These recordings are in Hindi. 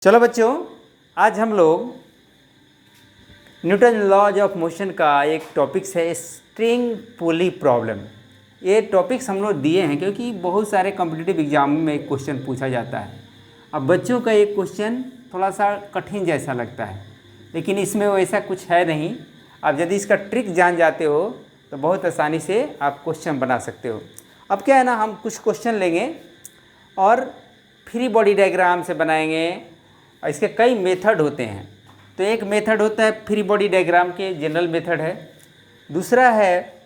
चलो बच्चों, आज हम लोग न्यूटन लॉज ऑफ मोशन का एक टॉपिक्स है स्ट्रिंग पुली प्रॉब्लम। ये टॉपिक्स हम लोग दिए हैं क्योंकि बहुत सारे कॉम्पिटिटिव एग्जाम में क्वेश्चन पूछा जाता है। अब बच्चों का एक क्वेश्चन थोड़ा सा कठिन जैसा लगता है, लेकिन इसमें वैसा कुछ है नहीं। अब यदि इसका ट्रिक जान जाते हो तो बहुत आसानी से आप क्वेश्चन बना सकते हो। अब क्या है ना, हम कुछ क्वेश्चन लेंगे और फ्री बॉडी डायग्राम से बनाएंगे। इसके कई मेथड होते हैं। तो एक मेथड होता है फ्री बॉडी डायग्राम के, जनरल मेथड है। दूसरा है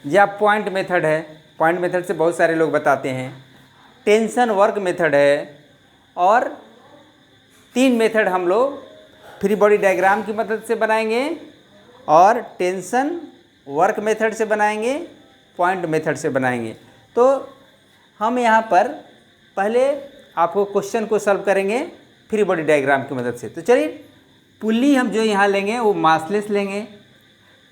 या पॉइंट मेथड है। पॉइंट मेथड से बहुत सारे लोग बताते हैं। टेंशन वर्क मेथड है। और तीन मेथड हम लोग फ्री बॉडी डायग्राम की मदद से बनाएंगे, और टेंशन वर्क मेथड से बनाएंगे, पॉइंट मेथड से बनाएंगे। तो हम यहाँ पर पहले आपको क्वेश्चन को सॉल्व करेंगे फ्री बॉडी डायग्राम की मदद से। तो चलिए, पुल्ली हम जो यहाँ लेंगे वो मासलेस लेंगे,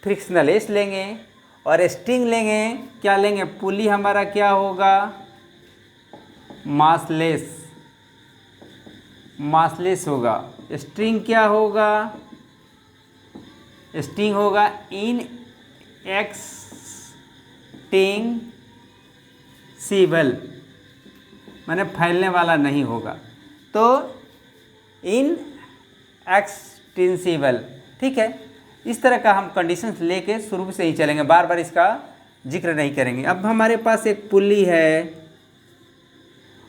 फ्रिक्शनलेस लेंगे और स्ट्रिंग लेंगे। क्या लेंगे? पुल्ली हमारा क्या होगा? मासलेस, मासलेस होगा। स्ट्रिंग क्या होगा? स्ट्रिंग होगा इनएक्सटेंसिबल, माने फैलने वाला नहीं होगा। तो इनएक्सटेंसिबल, ठीक है। इस तरह का हम कंडीशंस लेके शुरू से ही चलेंगे, बार बार इसका जिक्र नहीं करेंगे। अब हमारे पास एक पुल्ली है,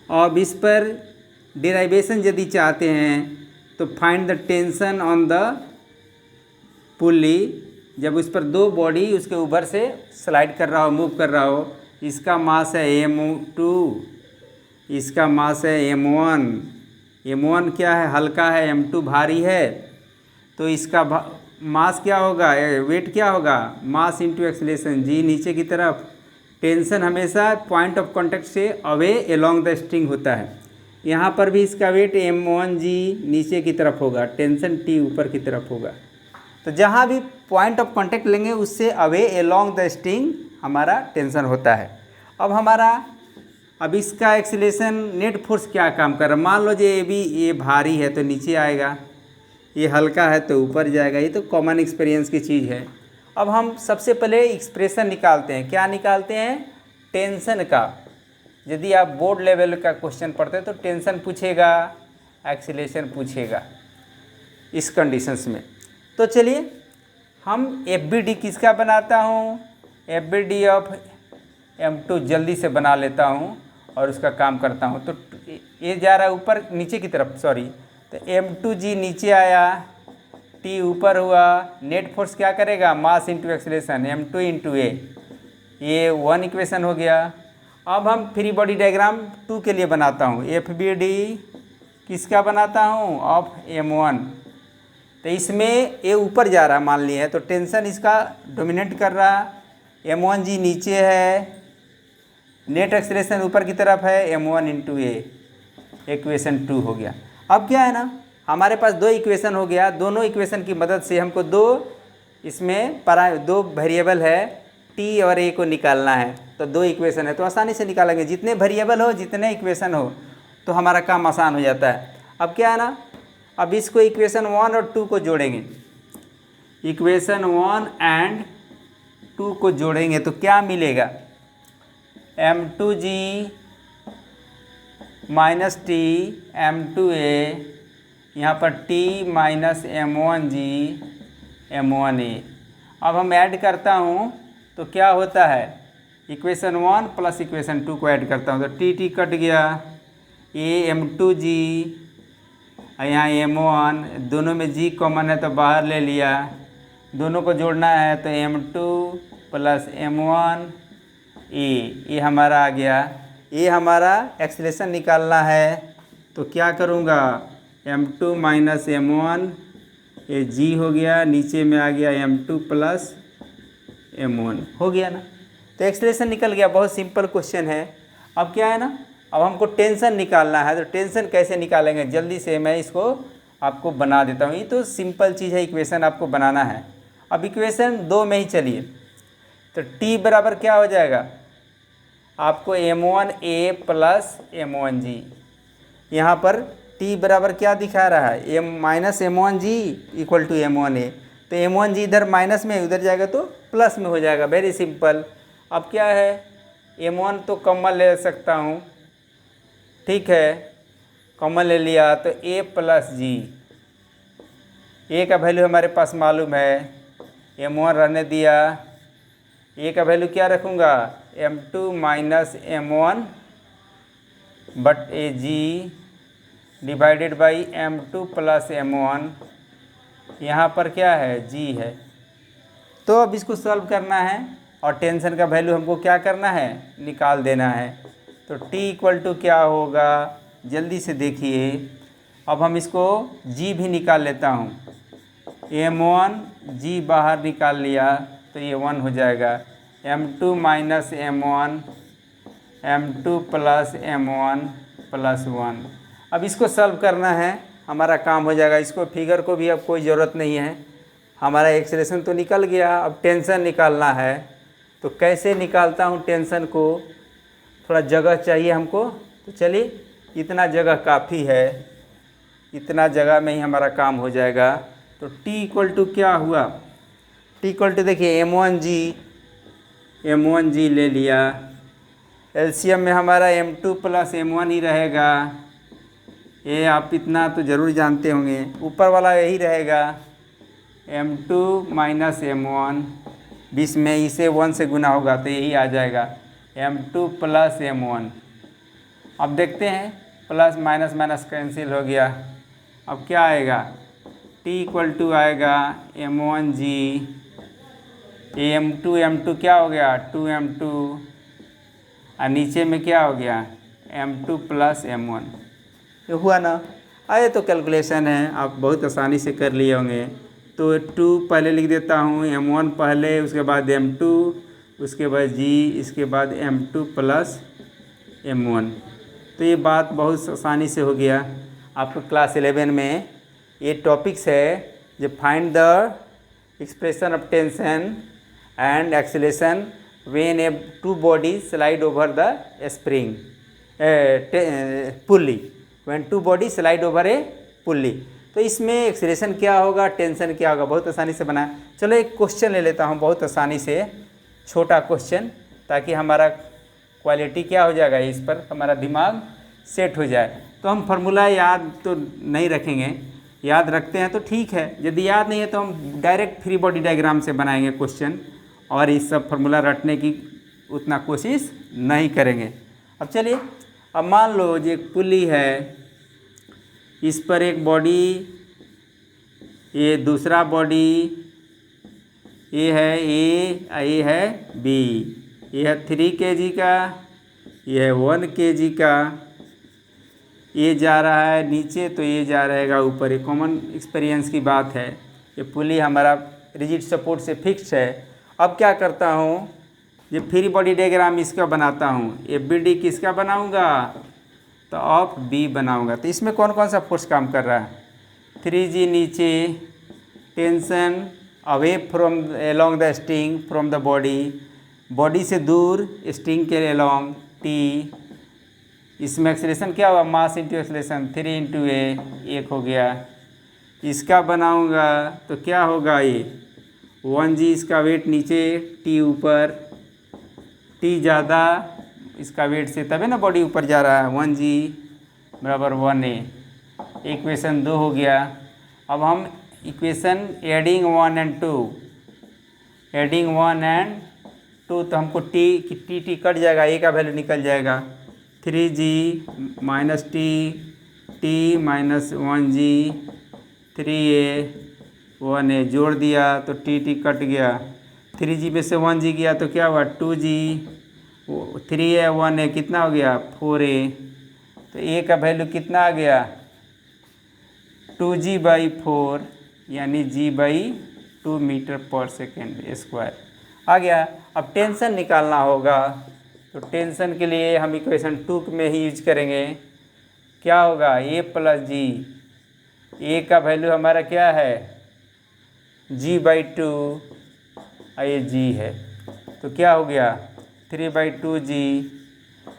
अब इस पर डेरिवेशन यदि चाहते हैं तो find the tension on the pulley. जब उस पर दो बॉडी उसके ऊपर से स्लाइड कर रहा हो, मूव कर रहा हो, इसका मास है m2, इसका मास है m1। m1 क्या है? हल्का है। m2 भारी है। तो इसका मास क्या होगा? वेट क्या होगा? मास इंटू एक्सेलरेशन g नीचे की तरफ। टेंशन हमेशा पॉइंट ऑफ कांटेक्ट से अवे एलोंग द स्ट्रिंग होता है। यहाँ पर भी इसका वेट m1g नीचे की तरफ होगा, टेंशन t ऊपर की तरफ होगा। तो जहाँ भी पॉइंट ऑफ कांटेक्ट लेंगे उससे अवे एलोंग द स्ट्रिंग हमारा टेंशन होता है। अब इसका एक्सीलरेशन नेट फोर्स क्या काम कर रहा है? मान लो ये भारी है तो नीचे आएगा, ये हल्का है तो ऊपर जाएगा। ये तो कॉमन एक्सपीरियंस की चीज़ है। अब हम सबसे पहले एक्सप्रेशन निकालते हैं। क्या निकालते हैं? टेंशन का। यदि आप बोर्ड लेवल का क्वेश्चन पढ़ते हैं तो टेंशन पूछेगा, एक्सीलरेशन पूछेगा इस कंडीशंस में। तो चलिए, हम FBD किसका बनाता हूँ? FBD ऑफ m2 जल्दी से बना लेता हूँ और उसका काम करता हूँ। तो ये जा रहा है ऊपर, नीचे की तरफ, सॉरी। तो m2g नीचे आया, t ऊपर हुआ। नेट फोर्स क्या करेगा? Mass into acceleration, m2 into a। ये 1 इक्वेशन हो गया। अब हम फ्री बॉडी डायग्राम 2 के लिए बनाता हूँ। FBD किसका बनाता हूँ? Of m1। तो इसमें ये ऊपर जा रहा है मान लिया है, तो टेंशन इसका डोमिनेट कर रहा है। m1g नीचे है, नेट एक्सेलरेशन ऊपर की तरफ है, m1 इंटू a। इक्वेशन 2 हो गया। अब क्या है ना, हमारे पास दो इक्वेशन हो गया। दोनों इक्वेशन की मदद से हमको दो वेरिएबल है t और a को निकालना है। तो दो इक्वेशन है तो आसानी से निकालेंगे। जितने वेरिएबल हो, जितने इक्वेशन हो, तो हमारा काम आसान हो जाता है। अब क्या है ना, अब इसको इक्वेशन 1 और 2 को जोड़ेंगे। इक्वेशन 1 एंड 2 को जोड़ेंगे तो क्या मिलेगा? m2g माइनस t m2a, यहाँ पर t माइनस m1g m1a। अब हम ऐड करता हूँ तो क्या होता है? इक्वेशन 1 प्लस इक्वेशन 2 को ऐड करता हूँ तो t कट गया, ये m2g, यहाँ m1, दोनों में g कॉमन है तो बाहर ले लिया। दोनों को जोड़ना है तो m2 प्लस m1 ये हमारा आ गया। ये हमारा एक्सेलरेशन निकालना है तो क्या करूँगा? m2 माइनस m1, ये g हो गया, नीचे में आ गया m2 प्लस m1, हो गया ना। तो एक्सेलरेशन निकल गया। बहुत सिंपल क्वेश्चन है। अब क्या है ना, अब हमको टेंशन निकालना है। तो टेंशन कैसे निकालेंगे? जल्दी से मैं इसको आपको बना देता हूँ। ये तो सिंपल चीज़ है, इक्वेशन आपको बनाना है। अब इक्वेशन 2 में ही चलिए, तो t बराबर क्या हो जाएगा? आपको m1a प्लस m1g, यहाँ पर टी बराबर क्या दिखा रहा है, M minus M one G equal to M one A. तो एम वन जी इधर माइनस में उधर जाएगा तो प्लस में हो जाएगा, वेरी सिंपल। अब क्या है, एम वन तो कॉमन ले सकता हूँ, ठीक है, कॉमन ले लिया तो ए प्लस जी, ए का वैल्यू हमारे पास मालूम है, एम वन रहने दिया, ए का वैल्यू क्या रखूँगा, M two minus M one but A G divided by M two plus M one, यहाँ पर क्या है, जी है। तो अब इसको सॉल्व करना है और टेंशन का वैल्यू हमको क्या करना है, निकाल देना है। तो t इक्वल टू क्या होगा, जल्दी से देखिए। अब हम इसको g भी निकाल लेता हूँ, m1 g बाहर निकाल लिया तो ये 1 हो जाएगा, m2 minus m1 m2 plus m1 plus 1। अब इसको सॉल्व करना है, हमारा काम हो जाएगा। इसको फिगर को भी अब कोई ज़रूरत नहीं है, हमारा एक्सप्रेशन तो निकल गया। अब टेंशन निकालना है, तो कैसे निकालता हूँ टेंशन को, थोड़ा जगह चाहिए हमको। तो चलिए, इतना जगह काफ़ी है, इतना जगह में ही हमारा काम हो जाएगा। तो t इक्वल टू क्या हुआ, t इक्वल टू देखिए m1g ले लिया, एलसीएम में हमारा m2 प्लस m1 ही रहेगा, ये आप इतना तो ज़रूर जानते होंगे। ऊपर वाला यही रहेगा, m2 माइनस m1, बीच में इसे 1 से गुना होगा तो यही आ जाएगा, m2 प्लस m1। अब देखते हैं, प्लस माइनस माइनस कैंसिल हो गया। अब क्या आएगा, t इक्वल टू आएगा m1g, m2 क्या हो गया, 2m2, और नीचे में क्या हो गया, m2 प्लस m1। ये हुआ ना। आए तो कैलकुलेशन है, आप बहुत आसानी से कर लिए होंगे। तो 2 पहले लिख देता हूँ, m1 पहले, उसके बाद m2, उसके बाद g, इसके बाद m2 प्लस m1। तो ये बात बहुत आसानी से हो गया। आपको क्लास 11 में ये टॉपिक्स है, जो find the expression of tension and acceleration when a two body slide over the spring pulley, when two body slide over a pulley. तो इसमें एक्सेलेरेशन क्या होगा, टेंशन क्या होगा, बहुत आसानी से बना। चलो एक क्वेश्चन ले लेता हूँ बहुत आसानी से, छोटा क्वेश्चन, ताकि हमारा क्वालिटी क्या हो जाएगा, इस पर हमारा दिमाग सेट हो जाए। तो हम फार्मूला याद तो नहीं रखेंगे, याद रखते हैं तो ठीक है, यदि याद नहीं है तो हम डायरेक्ट फ्री बॉडी डायग्राम से बनाएंगे क्वेश्चन, और इस सब फार्मूला रटने की उतना कोशिश नहीं करेंगे। अब चलिए, अब मान लो ये एक पुली है, इस पर एक बॉडी, ये दूसरा बॉडी, ये है ए, ये है बी, ये है 3 kg का, ये है 1 kg का, ये जा रहा है नीचे तो ये जा रहेगा ऊपर। ये कॉमन एक्सपीरियंस की बात है। ये पुली हमारा रिजिड सपोर्ट से फिक्स है। अब क्या करता हूँ, ये फ्री बॉडी डायग्राम इसका बनाता हूँ। ए बी डी किसका बनाऊँगा, तो ऑफ बी बनाऊँगा। तो इसमें कौन कौन सा फोर्स काम कर रहा है, 3G नीचे, tension away from along the string from the body, body से दूर स्ट्रिंग के अलोंग टी। इसमें एक्सेलरेशन क्या हुआ, मास इंटू एक्सेलरेशन 3 इंटू ए, 1 हो गया। इसका बनाऊँगा तो क्या होगा, ये 1G, इसका वेट नीचे, टी ऊपर, टी ज़्यादा इसका वेट से, तभी ना बॉडी ऊपर जा रहा है। 1G बराबर 1A, इक्वेशन 2 हो गया। अब हम equation adding 1 and 2, adding 1 and 2, तो हमको टी कट जाएगा, ए का वैल्यू निकल जाएगा, 3G minus T minus 1G 3A 1A, जोड़ दिया तो टी कट गया, 3G में से 1G गया तो क्या हुआ, 2G, 3A 1A कितना हो गया, 4A। तो A का वैल्यू कितना आ गया, 2G/4, यानी G/2 मीटर पर सेकेंड स्क्वायर आ गया। अब टेंशन निकालना होगा, तो टेंशन के लिए हम इक्वेशन 2 में ही यूज करेंगे। क्या होगा, A प्लस जी, A का वैल्यू हमारा क्या है, G/2, ये G है, तो क्या हो गया 3/2G।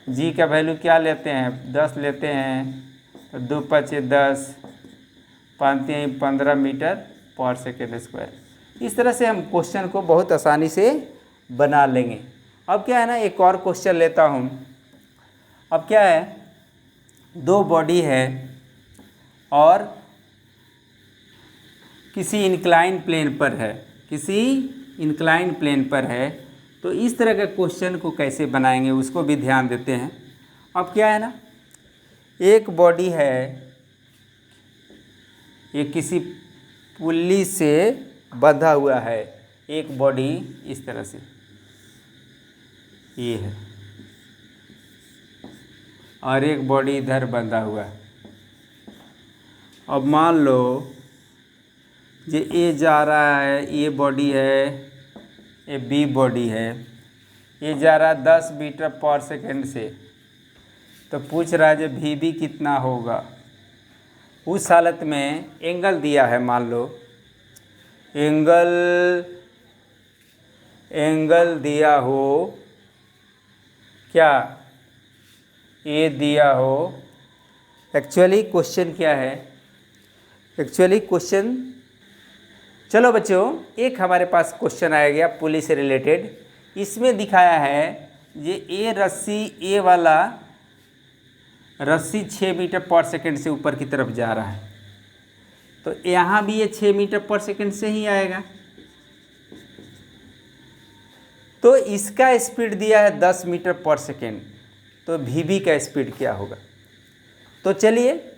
G का वैल्यू क्या लेते हैं, 10 लेते हैं, तो 2 पचे 10, 15 मीटर पर सेकेंड स्क्वायर। इस तरह से हम क्वेश्चन को बहुत आसानी से बना लेंगे। अब क्या है ना, एक और क्वेश्चन लेता हूँ। अब क्या है, 2 बॉडी है और किसी इंक्लाइन प्लेन पर है, तो इस तरह के क्वेश्चन को कैसे बनाएंगे उसको भी ध्यान देते हैं। अब क्या है ना, एक बॉडी है, ये किसी पुल्ली से बंधा हुआ है, एक बॉडी इस तरह से ये है और एक बॉडी इधर बंधा हुआ है। अब मान लो ये जा रहा है, ये बॉडी है, ये बी बॉडी है, ये जा रहा है 10 मीटर पर सेकेंड से। तो पूछ रहा है जो वी बी कितना होगा। उस हालत में एंगल दिया है, मान लो एंगल दिया हो, क्या ये दिया हो। एक्चुअली क्वेश्चन क्या है, चलो बच्चों, एक हमारे पास क्वेश्चन आया गया पुलिस से रिलेटेड। इसमें दिखाया है ये ए वाला रस्सी 6 मीटर पर सेकेंड से ऊपर की तरफ जा रहा है, तो यहाँ भी ये 6 मीटर पर सेकेंड से ही आएगा। तो इसका स्पीड दिया है 10 मीटर पर सेकेंड, तो वी बी का स्पीड क्या होगा। तो चलिए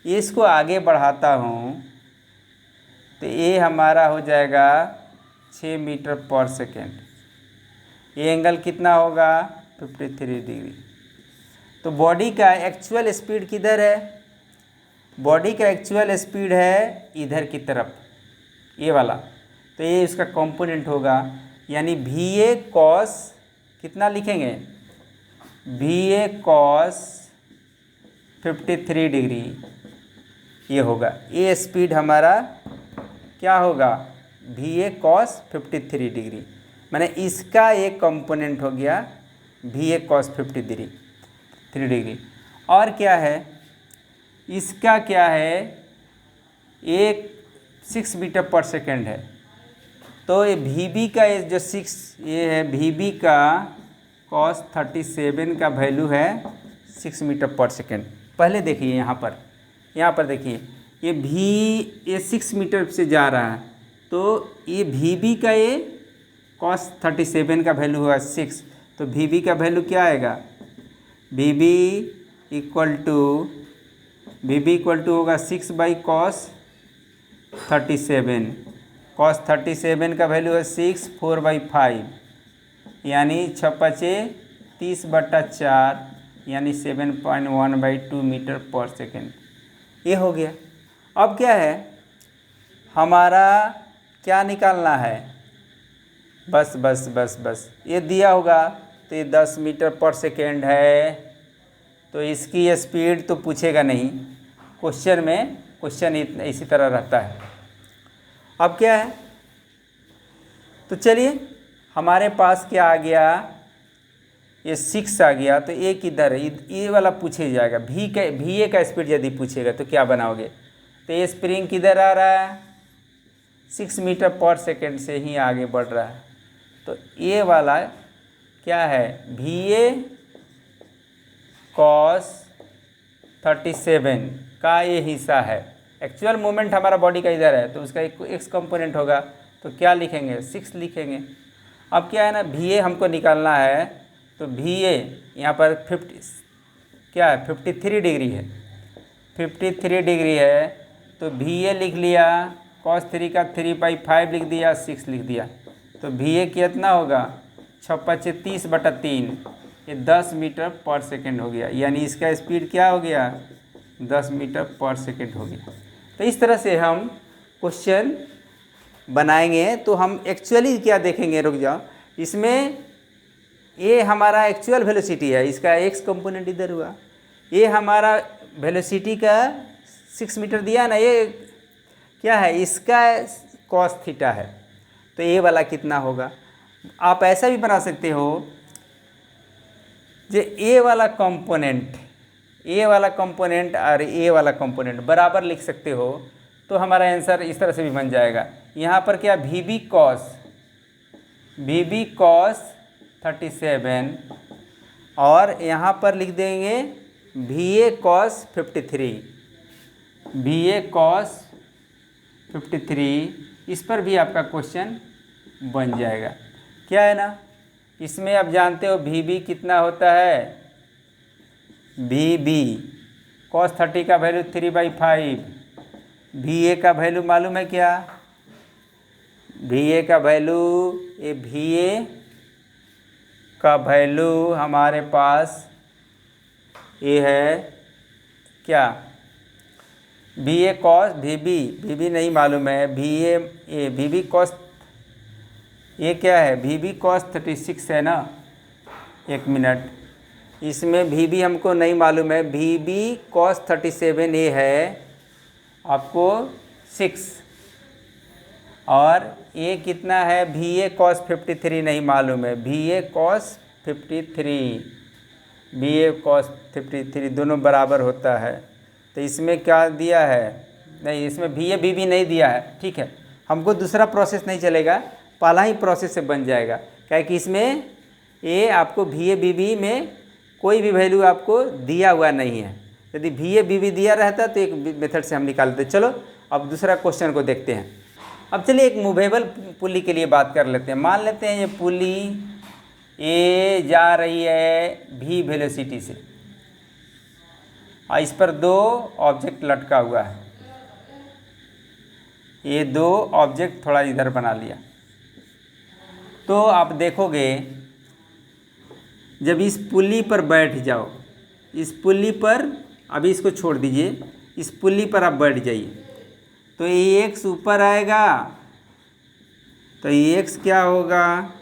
इसको आगे बढ़ाता हूँ, तो ये हमारा हो जाएगा 6 मीटर पर सेकेंड। ये एंगल कितना होगा, 53 डिग्री। तो बॉडी का एक्चुअल स्पीड किधर है, बॉडी का एक्चुअल स्पीड है इधर की तरफ, ये वाला। तो ये इसका कंपोनेंट होगा, यानी वी ए कॉस कितना लिखेंगे, वी ए कॉस 53 डिग्री ये होगा। ये स्पीड हमारा क्या होगा, वी ए कॉस 53 डिग्री, माने इसका एक कंपोनेंट हो गया वी ए कॉस 53 डिग्री। और क्या है, इसका क्या है, एक 6 मीटर पर सेकेंड है। तो ये वी बी का ये जो 6 ये है, वी बी का कॉस 37 का वैल्यू है 6 मीटर पर सेकेंड। पहले देखिए यहाँ पर देखिए ये 6 मीटर से जा रहा है, तो ये वी बी का ये कॉस 37 का वैल्यू हुआ 6, तो वी बी का वैल्यू क्या आएगा, वी बी इक्वल टू होगा 6 बाई कॉस 37। कॉस 37 का वैल्यू है 6, 4/5 यानी 6 पचे 30/4 यानी 7.1/2 मीटर पर सेकेंड। ये हो गया। अब क्या है, हमारा क्या निकालना है, बस ये दिया होगा, तो ये 10 मीटर पर सेकेंड है, तो इसकी स्पीड तो पूछेगा नहीं क्वेश्चन में, क्वेश्चन इसी तरह रहता है। अब क्या है, तो चलिए हमारे पास क्या आ गया, ये 6 आ गया, तो ए किधर है, ये वाला पूछे जाएगा। वी ए का स्पीड यदि पूछेगा तो क्या बनाओगे, तो ये स्प्रिंग किधर आ रहा है, 6 मीटर पर सेकेंड से ही आगे बढ़ रहा है, तो ये वाला क्या है, वी ए कॉस 37 का ये हिस्सा है। एक्चुअल मोमेंट हमारा बॉडी का इधर है, तो उसका एक एक्स कंपोनेंट होगा, तो क्या लिखेंगे, 6 लिखेंगे। अब क्या है ना, वी ए हमको निकालना है, तो वी ए यहाँ पर 53 डिग्री है, 53 डिग्री है, तो वी ए लिख लिया, कॉस 3 का 3/5 लिख दिया, 6 लिख दिया, तो वी ए कितना होगा, 6 पचे 30/3, ये 10 मीटर पर सेकेंड हो गया, यानी इसका स्पीड क्या हो गया, 10 मीटर पर सेकेंड हो गया। तो इस तरह से हम क्वेश्चन बनाएंगे। तो हम एक्चुअली क्या देखेंगे, रुक जाओ, इसमें ये हमारा एक्चुअल वेलोसिटी है, इसका एक्स कंपोनेंट इधर हुआ, ये हमारा वेलोसिटी का 6 मीटर दिया ना, ये क्या है, इसका कॉस थीटा है, तो ये वाला कितना होगा। आप ऐसा भी बना सकते हो, जो ए वाला कंपोनेंट ए वाला कंपोनेंट और ए वाला कंपोनेंट बराबर लिख सकते हो तो हमारा आंसर इस तरह से भी बन जाएगा। यहाँ पर क्या वी बी कॉस 37 और यहाँ पर लिख देंगे वी ए कॉस 53, इस पर भी आपका क्वेश्चन बन जाएगा। क्या है ना, इसमें आप जानते हो वी बी कितना होता है, वी बी कॉस 30 का वैल्यू 3/5, वी ए का वैल्यू मालूम है क्या, वी ए का वैल्यू, ये वी ए का वैल्यू हमारे पास ये है क्या, V A cos V B नहीं मालूम है, वी बी कॉस, ये क्या है वी बी कॉस 36 है ना, एक मिनट, इसमें वी बी हमको नहीं मालूम है, वी बी कॉस 37 ये है आपको 6 और ये कितना है वी ए कॉस 53 नहीं मालूम है, वी ए कॉस 53 दोनों बराबर होता है। तो इसमें क्या दिया है, नहीं इसमें वी ए बी बी नहीं दिया है, ठीक है, हमको दूसरा प्रोसेस नहीं चलेगा, पहला ही प्रोसेस से बन जाएगा, क्या कि इसमें ये आपको वी ए बी बी में कोई भी वैल्यू आपको दिया हुआ नहीं है। यदि वी ए बी बी दिया रहता तो एक मेथड से हम निकालते। चलो अब दूसरा क्वेश्चन को देखते हैं। अब चलिए एक मूवेबल पुली के लिए बात कर लेते हैं। मान लेते हैं ये पुली ए जा रही है v वेलोसिटी से और इस पर दो ऑब्जेक्ट लटका हुआ है, ये दो ऑब्जेक्ट थोड़ा इधर बना लिया, तो आप देखोगे जब इस पुली पर बैठ जाओ, इस पुली पर, अभी इसको छोड़ दीजिए, इस पुली पर आप बैठ जाइए तो ये एक्स ऊपर आएगा, तो ये एक्स क्या होगा,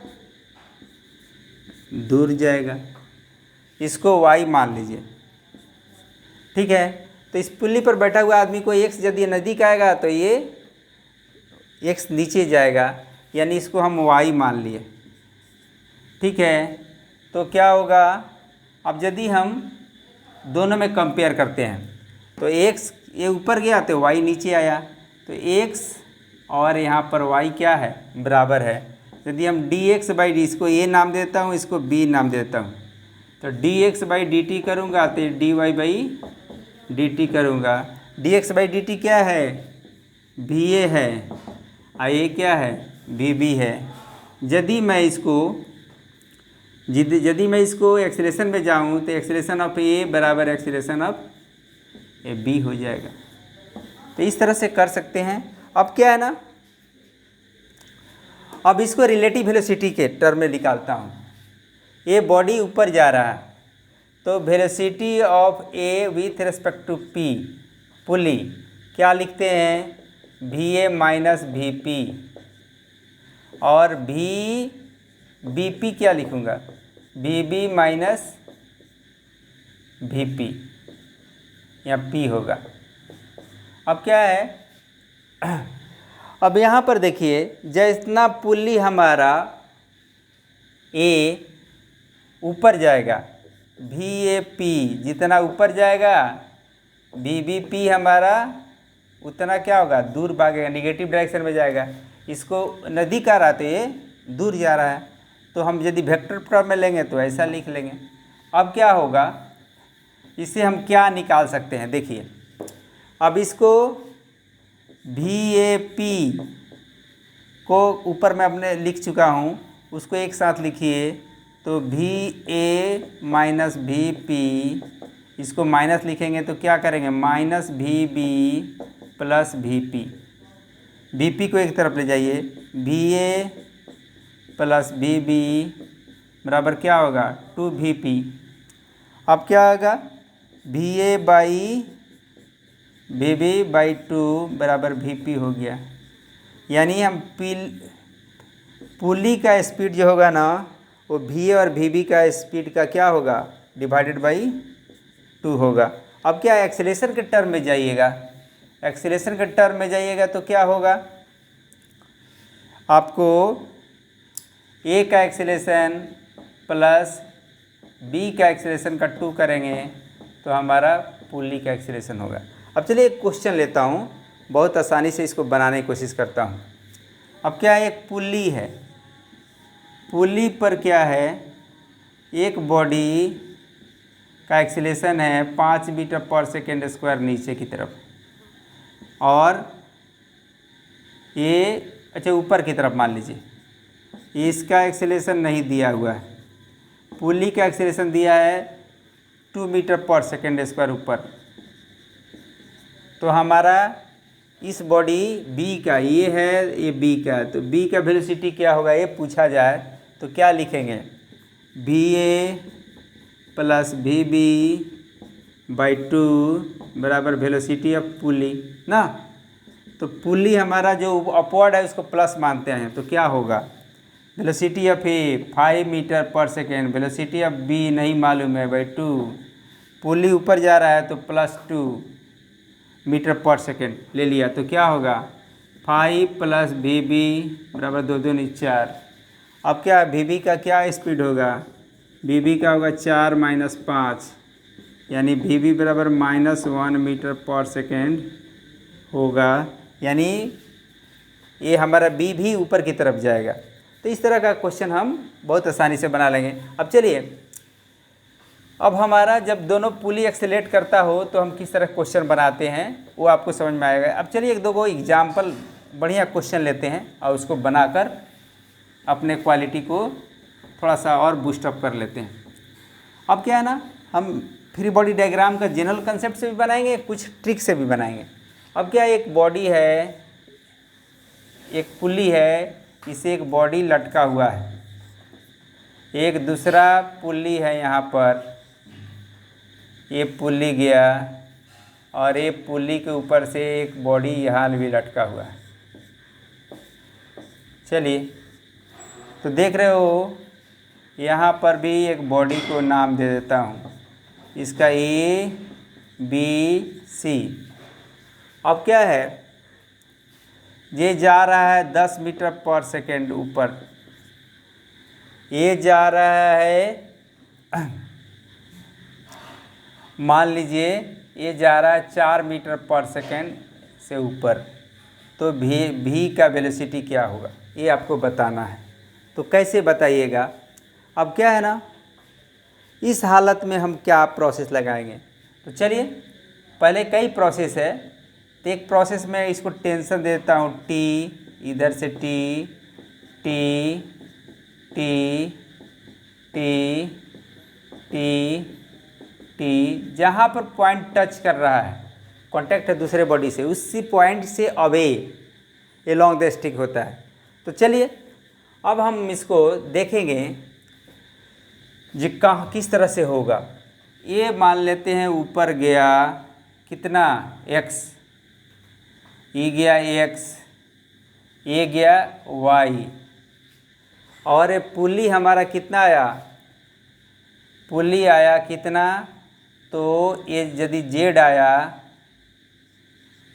दूर जाएगा, इसको वाई मान लीजिए, ठीक है। तो इस पुली पर बैठा हुआ आदमी को एक्स यदि नज़दीक आएगा तो ये एक्स नीचे जाएगा, यानी इसको हम वाई मान लिए, ठीक है। तो क्या होगा, अब यदि हम दोनों में कंपेयर करते हैं तो एक्स ये ऊपर गया तो वाई नीचे आया, तो एक्स और यहाँ पर वाई क्या है, बराबर है। यदि हम डी एक्स बाई डी, इसको ए नाम देता हूँ, इसको बी नाम देता हूँ, तो D X by D T करूँगा तो D Y by D T करूँगा। D X by D T क्या है, वी ए है और ये क्या है, वी बी है। यदि मैं इसको एक्सीलरेशन में जाऊँ तो एक्सीलरेशन ऑफ ए बराबर एक्सीलरेशन ऑफ ए बी हो जाएगा। तो इस तरह से कर सकते हैं। अब क्या है ना, अब इसको रिलेटिव वेलोसिटी के टर्म में निकालता हूँ। ये बॉडी ऊपर जा रहा है तो velocity of A with respect to P, pulley क्या लिखते हैं, V A minus V P, और बी पी क्या लिखूँगा, V B minus V P, या पी होगा। अब क्या है, अब यहाँ पर देखिए जितना पुली हमारा ए ऊपर जाएगा, वी ए पी जितना ऊपर जाएगा, वी बी पी हमारा उतना क्या होगा, दूर भागेगा, निगेटिव डायरेक्शन में जाएगा। इसको नज़दीक आ रहा तो ये दूर जा रहा है, तो हम यदि वेक्टर फॉर्म में लेंगे तो ऐसा लिख लेंगे। अब क्या होगा, इससे हम क्या निकाल सकते हैं, देखिए अब इसको वी ए पी को ऊपर मैं अपने लिख चुका हूँ, उसको एक साथ लिखिए, तो V A minus V P, इसको माइनस लिखेंगे तो क्या करेंगे, minus V B plus V P, V P को एक तरफ ले जाइए, V A plus V B बराबर क्या होगा, 2VP। अब क्या होगा, V A by V B by 2 बराबर VP हो गया। यानी हम पुली का स्पीड जो होगा ना, वो वी ए और वी बी का स्पीड का क्या होगा, डिवाइडेड बाई 2 होगा। अब क्या एक्सेलेरेशन के टर्म में जाइएगा, एक्सेलेरेशन के टर्म में जाइएगा तो क्या होगा, आपको ए का एक्सेलेरेशन प्लस बी का एक्सेलेरेशन का 2 करेंगे तो हमारा पुल्ली का एक्सीलरेशन होगा। अब चलिए एक क्वेश्चन लेता हूँ, बहुत आसानी से इसको बनाने की कोशिश करता हूँ। अब क्या है, एक पुल्ली है, पुल्ली पर क्या है, एक बॉडी का एक्सीलरेशन है 5 मीटर पर सेकेंड स्क्वायर नीचे की तरफ, और ये अच्छा ऊपर की तरफ मान लीजिए, इसका एक्सीलरेशन नहीं दिया हुआ है, पुल्ली का एक्सीलरेशन दिया है 2 मीटर पर सेकेंड स्क्वायर ऊपर। तो हमारा इस बॉडी B का, ये है, ये B का है, तो B का वेलोसिटी क्या होगा ये पूछा जाए तो क्या लिखेंगे, VA प्लस VB बाई 2 बराबर वेलोसिटी ऑफ पुल्ली ना। तो पुल्ली हमारा जो अपवर्ड है उसको प्लस मानते हैं, तो क्या होगा, वेलोसिटी ऑफ A 5 मीटर पर सेकेंड, वेलोसिटी ऑफ B नहीं मालूम है बाई 2, पुल्ली ऊपर जा रहा है तो प्लस 2 मीटर पर सेकेंड ले लिया, तो क्या होगा 5 प्लस VB बराबर 2 दूनी 4। अब क्या VB का क्या स्पीड होगा, VB का होगा 4 माइनस 5, यानी VB बराबर -1 मीटर पर सेकेंड होगा, यानी ये हमारा B भी ऊपर की तरफ जाएगा। तो इस तरह का क्वेश्चन हम बहुत आसानी से बना लेंगे। अब चलिए, अब हमारा जब दोनों पुली एक्सेलेरेट करता हो तो हम किस तरह क्वेश्चन बनाते हैं वो आपको समझ में आएगा। अब चलिए एक दो गो एग्जाम्पल बढ़िया क्वेश्चन लेते हैं और उसको बनाकर अपने क्वालिटी को थोड़ा सा और बूस्टअप कर लेते हैं। अब क्या है ना, हम फ्री बॉडी डायग्राम का जनरल कंसेप्ट से भी बनाएंगे, कुछ ट्रिक से भी बनाएंगे। अब क्या, एक बॉडी है, एक पुली है, इसे एक बॉडी लटका हुआ है, एक दूसरा पुली है यहाँ पर, ये पुली गया और ये पुली के ऊपर से एक बॉडी यहाँ भी लटका हुआ है। चलिए, तो देख रहे हो यहाँ पर भी एक बॉडी को नाम दे देता हूँ, इसका ABC। अब क्या है, ये जा रहा है 10 मीटर पर सेकेंड ऊपर, ये जा रहा है मान लीजिए ये जा रहा है 4 मीटर पर सेकेंड से ऊपर, तो भी का वेलोसिटी क्या होगा ये आपको बताना है। तो कैसे बताइएगा। अब क्या है ना, इस हालत में हम क्या प्रोसेस लगाएंगे, तो चलिए पहले कई प्रोसेस है, तो एक प्रोसेस में इसको टेंशन देता हूँ T, इधर से T T T T T T, जहाँ पर पॉइंट टच कर रहा है, कांटेक्ट है दूसरे बॉडी से, उसी पॉइंट से अवे एलोंग द स्टिक होता है। तो चलिए अब हम इसको देखेंगे जी कहाँ किस तरह से होगा। ये मान लेते हैं ऊपर गया कितना x, ये गया x, ये गया y, और ये पुली हमारा कितना आया, पुली आया कितना, तो ये यदि z आया,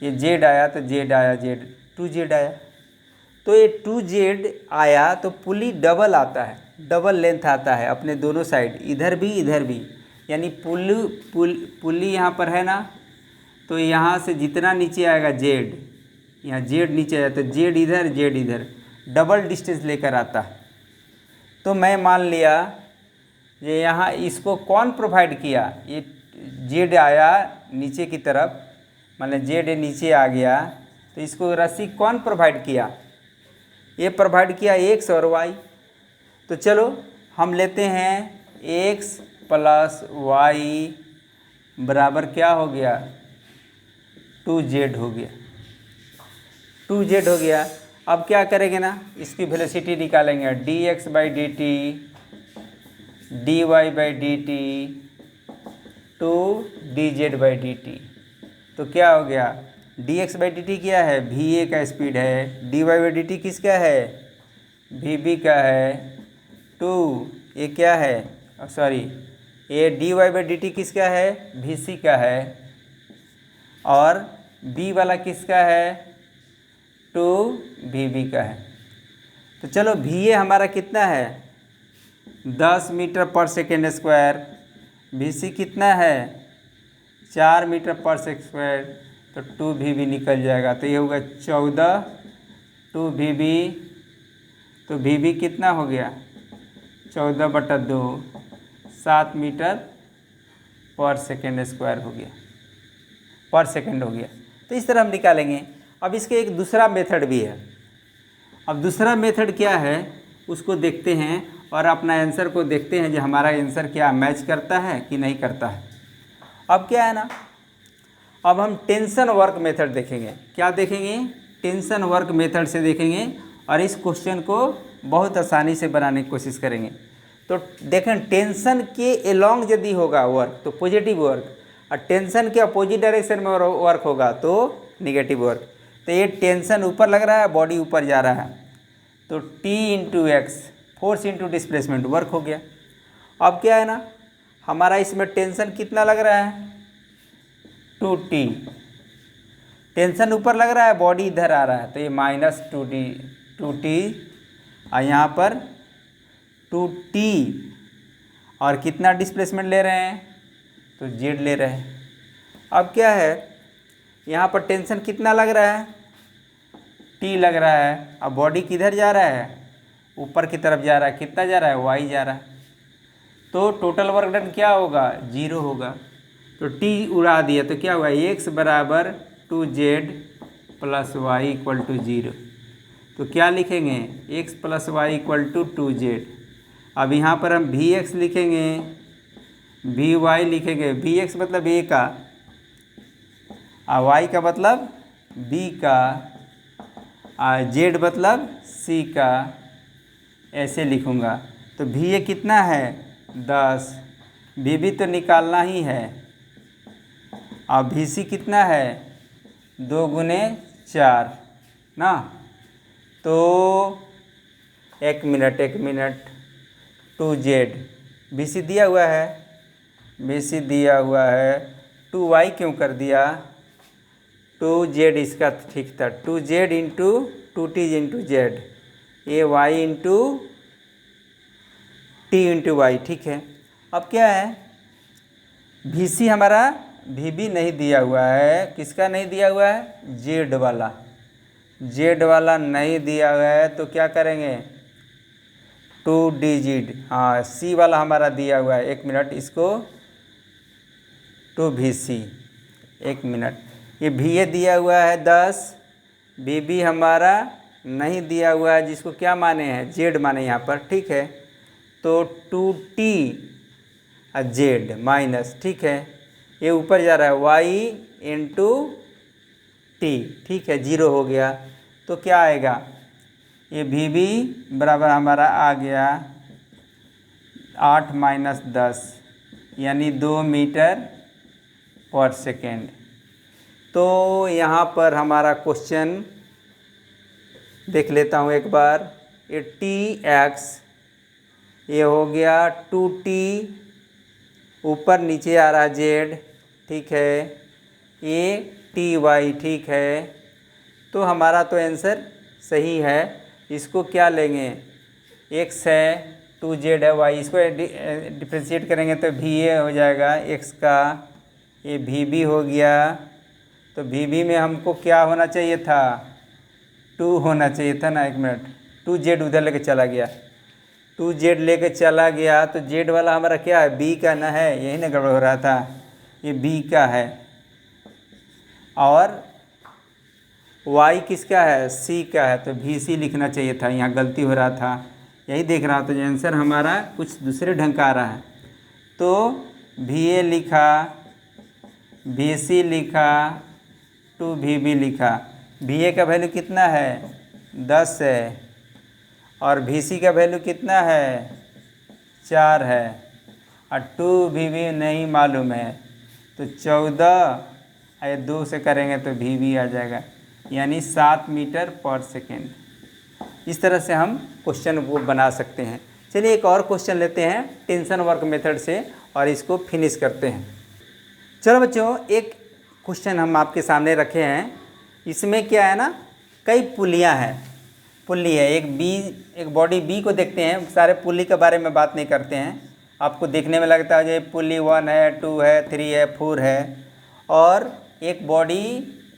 ये z आया तो z आया, z 2z आया, तो ये 2z आया तो पुली डबल आता है, डबल लेंथ आता है अपने दोनों साइड, इधर भी, यानी पुली यहाँ पर है ना, तो यहाँ से जितना नीचे आएगा z, यहाँ z नीचे आया तो z इधर डबल डिस्टेंस लेकर आता है। तो मैं मान लिया ये यहाँ इसको कौन प्रोवाइड किया, ये z आया नीचे की तरफ, मतलब z नीचे आ गया, तो इसको रस्सी कौन प्रोवाइड किया, ये प्रोवाइड किया x और y। तो चलो हम लेते हैं x प्लस y बराबर क्या हो गया, 2z हो गया, 2z हो गया। अब क्या करेंगे ना, इसकी वेलोसिटी निकालेंगे, dx by dt dy by dt to dz by dt। तो क्या हो गया, dx बाई dt क्या है, va का स्पीड है, dy बाई dt किसका है, vb का है, टू ये क्या है, सॉरी ये dy बाई dt किसका है, vc का है, और b वाला किसका है, टू vb का है। तो चलो va हमारा कितना है 10 मीटर पर सेकेंड स्क्वायर, vc कितना है 4 मीटर पर सेकंड स्क्वायर, तो 2 VB निकल जाएगा। तो ये होगा 14 2 VB, तो VB कितना हो गया 14/2, 7 मीटर पर सेकंड स्क्वायर हो गया, पर सेकंड हो गया। तो इस तरह हम निकालेंगे। अब इसके एक दूसरा मेथड भी है। अब दूसरा मेथड क्या है उसको देखते हैं और अपना आंसर को देखते हैं जो हमारा आंसर क्या मैच करता है कि नहीं करता है। अब क्या है ना, अब हम टेंशन वर्क मेथड देखेंगे। क्या देखेंगे? टेंशन वर्क मेथड से देखेंगे और इस क्वेश्चन को बहुत आसानी से बनाने की कोशिश करेंगे। तो देखें, टेंशन के एलोंग यदि होगा वर्क तो पॉजिटिव वर्क, और टेंशन के अपोजिट डायरेक्शन में वर्क होगा तो निगेटिव वर्क। तो ये टेंशन ऊपर लग रहा है, बॉडी ऊपर जा रहा है, तो T into x, force into displacement, work हो गया। अब क्या है ना, हमारा इसमें टेंशन कितना लग रहा है 2T, टेंशन ऊपर लग रहा है, बॉडी इधर आ रहा है, तो ये -2T और यहाँ पर 2T, और कितना डिस्प्लेसमेंट ले रहे हैं तो Z ले रहे हैं। अब क्या है, यहाँ पर टेंशन कितना लग रहा है T लग रहा है, अब बॉडी किधर जा रहा है ऊपर की तरफ जा रहा है, कितना जा रहा है Y जा रहा है, तो टोटल वर्क डन क्या होगा 0 होगा। तो T उड़ा दिया तो क्या हुआ x बराबर 2Z plus y equal to 0। तो क्या लिखेंगे x plus Y equal to 2Z। अब यहाँ पर हम Vx लिखेंगे, Vy लिखेंगे, Vx मतलब A का और y का मतलब B का और Z मतलब C का, ऐसे लिखूँगा। तो Va कितना है 10, Vb तो निकालना ही है, और Vc कितना है 2 गुने 4 ना। तो एक मिनट 2Z, Vc दिया हुआ है, Vc दिया हुआ है, 2y क्यों कर दिया 2Z इसका ठीक था, 2Z into 2T into Z, ये y into T into Y, ठीक है। अब क्या है Vc हमारा Vb नहीं दिया हुआ है, किसका नहीं दिया हुआ है Z वाला, Z वाला नहीं दिया हुआ है, तो क्या करेंगे 2DZ, हाँ C वाला हमारा दिया हुआ है, एक मिनट इसको 2Vc, एक मिनट, ये Va दिया हुआ है 10, Vb हमारा नहीं दिया हुआ है, जिसको क्या माने हैं Z माने यहाँ पर, ठीक है। तो 2T Z माइनस, ठीक है, ये ऊपर जा रहा है y इंटू T, ठीक है 0 हो गया। तो क्या आएगा ये Vb बराबर हमारा आ गया 8 माइनस 10 यानी 2 मीटर पर सेकेंड। तो यहाँ पर हमारा क्वेश्चन देख लेता हूँ एक बार, ये Tx ये हो गया 2T, ऊपर नीचे आ रहा Z, ठीक है, ये Ty, ठीक है। तो हमारा तो आंसर सही है। इसको क्या लेंगे x है 2Z है y, इसको डिफ्रेंशिएट करेंगे तो Va हो जाएगा x का, ये Vb हो गया, तो Vb में हमको क्या होना चाहिए था 2 होना चाहिए था ना, एक मिनट 2Z उधर लेके चला गया, 2Z लेके चला गया, तो Z वाला हमारा क्या है B का ना है, यही ना गड़बड़ हो रहा था, ये B का है, और y किसका है C का है, तो Vc लिखना चाहिए था, यहाँ गलती हो रहा था, यही देख रहा था। जो आंसर हमारा कुछ दूसरे ढंग का आ रहा है, तो Va लिखा, Vc लिखा, 2Vb लिखा, Va का वैल्यू कितना है 10 है, और Vc का वैल्यू कितना है 4 है, और 2Vb नहीं मालूम है, तो 14 ये 2 से करेंगे तो Vb आ जाएगा, यानी 7 मीटर पर सेकेंड। इस तरह से हम क्वेश्चन वो बना सकते हैं। चलिए एक और क्वेश्चन लेते हैं टेंशन वर्क मेथड से और इसको फिनिश करते हैं। चलो बच्चों, एक क्वेश्चन हम आपके सामने रखे हैं। इसमें क्या है ना, कई पुलियाँ हैं, पुली है एक बॉडी बी को देखते हैं, सारे पुली के बारे में बात नहीं करते हैं। आपको देखने में लगता है जो पुली 1 है 2 है 3 है 4 है, और एक बॉडी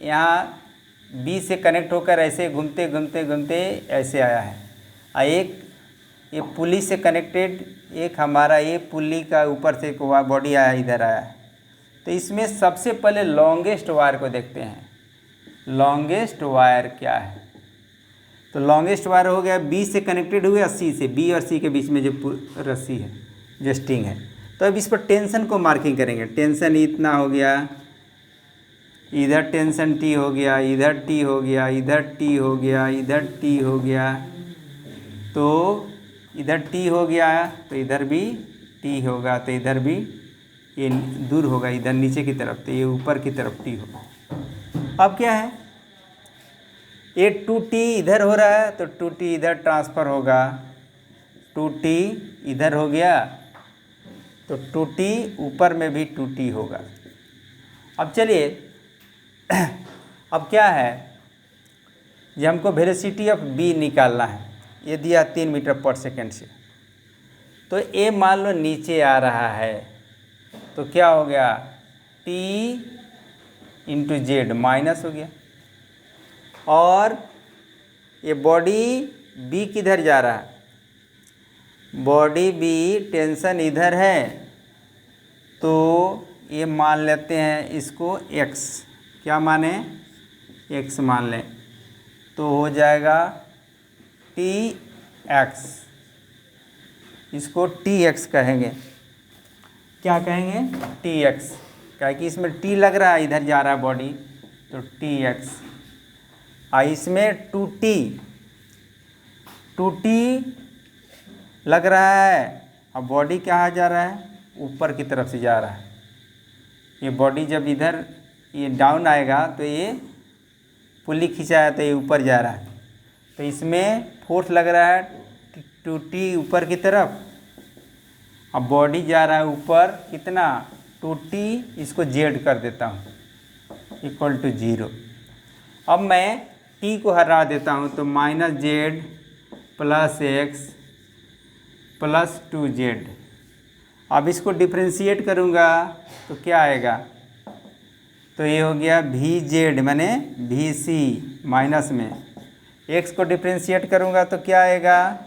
यहाँ बी से कनेक्ट होकर ऐसे घूमते घूमते घूमते ऐसे आया है। और एक ये पुली से कनेक्टेड, एक हमारा ये पुली का ऊपर से एक बॉडी आया, इधर आया है। तो इसमें सबसे पहले लॉन्गेस्ट वायर को देखते हैं। लॉन्गेस्ट वायर क्या है? तो लॉन्गेस्ट वायर हो गया बी से कनेक्टेड हुए सी से, बी और सी के बीच में जो रस्सी है, जो स्ट्रिंग है। तो अब इस पर टेंशन को मार्किंग करेंगे। टेंशन इतना हो गया, इधर टेंशन टी हो गया, इधर टी हो गया, इधर टी हो गया, इधर टी हो गया, तो इधर टी हो गया, तो इधर भी टी होगा, तो इधर भी ये दूर होगा, इधर नीचे की तरफ, तो ये ऊपर की तरफ टी होगा। अब क्या है, ये 2T इधर हो रहा है, तो 2T इधर ट्रांसफ़र होगा, 2T इधर हो गया, तो 2T ऊपर में भी 2T होगा। अब चलिए अब क्या है, ये हमको वेलोसिटी ऑफ बी निकालना है। ये दिया 3 मीटर पर सेकेंड से, तो ए मान लो नीचे आ रहा है, तो क्या हो गया, T इंटू जेड माइनस हो गया। और ये बॉडी बी किधर जा रहा है, बॉडी बी टेंशन इधर है, तो ये मान लेते हैं इसको x, क्या माने, x मान लें, तो हो जाएगा Tx, इसको Tx कहेंगे। क्या कहेंगे, Tx, क्या कि इसमें T लग रहा है, इधर जा रहा है बॉडी, तो Tx। इसमें 2T लग रहा है, अब बॉडी कहाँ जा रहा है, ऊपर की तरफ से जा रहा है। ये बॉडी जब इधर ये डाउन आएगा, तो ये पुली खिंचाया, तो ये ऊपर जा रहा है, तो इसमें फोर्स लग रहा है 2T ऊपर की तरफ। अब बॉडी जा रहा है ऊपर कितना, 2T, इसको जेड कर देता हूँ इक्वल टू 0। अब मैं T को हटा देता हूँ, तो minus Z plus x plus 2z। अब इसको डिफ्रेंशिएट करूँगा तो क्या आएगा, तो ये हो गया VZ मैंने VC माइनस में, x को डिफ्रेंशिएट करूँगा तो क्या आएगा,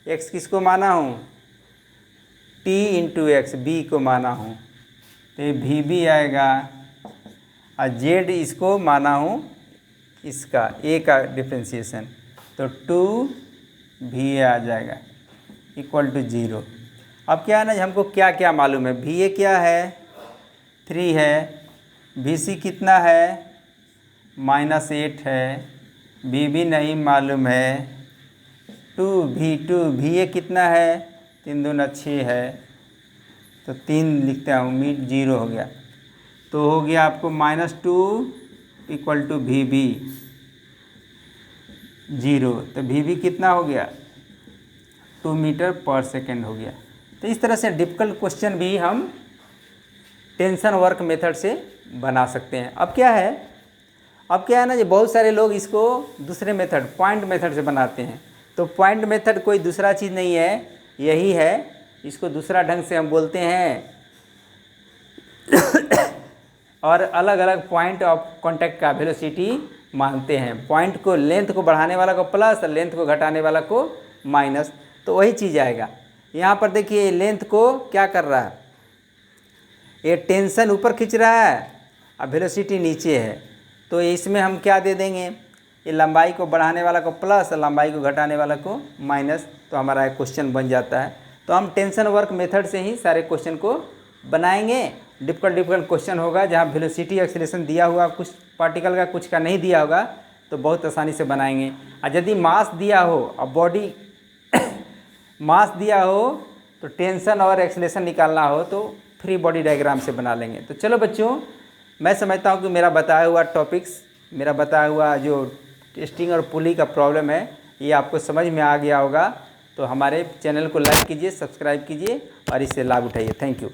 x किसको माना हूँ, T इंटू एक्स, B को माना हूँ, तो ये VB आएगा। और Z इसको माना हूँ, इसका A का डिफ्रेंशिएशन, तो 2VA आ जाएगा इक्वल टू 0। अब क्या है ना, हमको क्या क्या मालूम है, VA क्या है, 3 है, VC कितना है, -8 है, VB नहीं मालूम है, 2V2, VA कितना है, 3 दूना 6 है, तो 3 लिखते हैं, उम्मीद 0 हो गया, तो हो गया आपको -2 इक्वल टू VB 0, तो VB कितना हो गया, 2 मीटर पर सेकेंड हो गया। तो इस तरह से डिफ़िकल्ट क्वेश्चन भी हम टेंशन वर्क मेथड से बना सकते हैं। अब क्या है ना, ये बहुत सारे लोग इसको दूसरे मेथड, पॉइंट मेथड से बनाते हैं। तो पॉइंट मेथड कोई दूसरा चीज़ नहीं है, यही है, इसको दूसरा ढंग से हम बोलते हैं और अलग अलग पॉइंट ऑफ कांटेक्ट का वेलोसिटी मानते हैं। पॉइंट को, लेंथ को बढ़ाने वाला को प्लस, लेंथ को घटाने वाला को माइनस, तो वही चीज़ आएगा। यहाँ पर देखिए लेंथ को क्या कर रहा है, ये टेंशन ऊपर खींच रहा है और वेलोसिटी नीचे है, तो इसमें हम क्या दे देंगे, ये लंबाई को बढ़ाने वाला को प्लस, लंबाई को घटाने वाला को माइनस, तो हमारा क्वेश्चन बन जाता है। तो हम टेंशन वर्क मेथड से ही सारे क्वेश्चन को बनाएंगे। डिफ़िकल्ट क्वेश्चन होगा जहाँ वेलोसिटी एक्सेलरेशन दिया हुआ कुछ पार्टिकल का, कुछ का नहीं दिया होगा, तो बहुत आसानी से बनाएंगे। और यदि मास दिया हो और बॉडी मास दिया हो, तो टेंशन और एक्सेलरेशन निकालना हो तो फ्री बॉडी डायग्राम से बना लेंगे। तो चलो बच्चों, मैं समझता हूँ कि मेरा बताया हुआ टॉपिक्स, मेरा बताया हुआ जो टेस्टिंग और पुली का प्रॉब्लम है, ये आपको समझ में आ गया होगा। तो हमारे चैनल को लाइक कीजिए, सब्सक्राइब कीजिए और इससे लाभ उठाइए। Thank you.